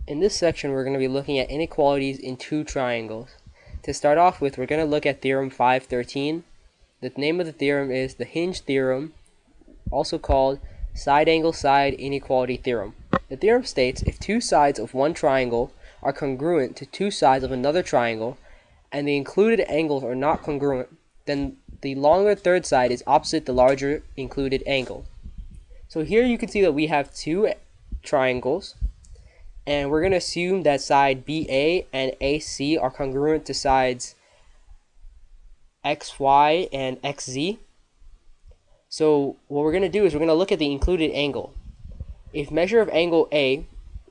In this section, we're going to be looking at inequalities in two triangles. To start off with, we're going to look at theorem 513. The name of the theorem is the hinge theorem, also called side angle side inequality theorem. The theorem states if two sides of one triangle are congruent to two sides of another triangle, and the included angles are not congruent, then the longer third side is opposite the larger included angle. So here you can see that we have two triangles, and we're going to assume that side BA and AC are congruent to sides XY and XZ. So what we're going to do is we're going to look at the included angle. If measure of angle A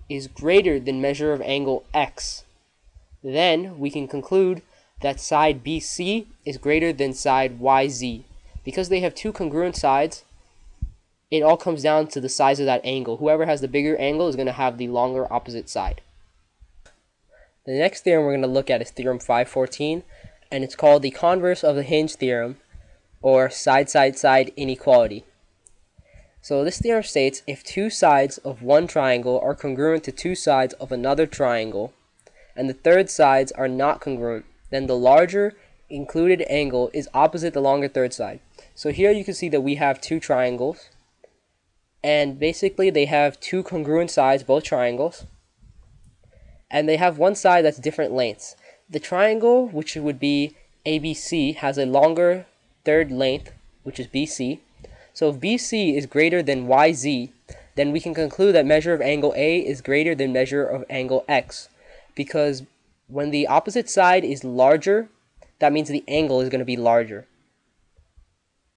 is greater than measure of angle X, then we can conclude that side BC is greater than side YZ. Because they have two congruent sides, it all comes down to the size of that angle. Whoever has the bigger angle is going to have the longer opposite side. The next theorem we're going to look at is theorem 514, and it's called the converse of the hinge theorem, or side-side-side inequality. So this theorem states if two sides of one triangle are congruent to two sides of another triangle, and the third sides are not congruent, then the larger included angle is opposite the longer third side. So here you can see that we have two triangles, and basically they have two congruent sides, both triangles, and they have one side that's different lengths. The triangle, which would be ABC, has a longer third length, which is BC. So if BC is greater than YZ, then we can conclude that measure of angle A is greater than measure of angle X, because when the opposite side is larger, that means the angle is going to be larger.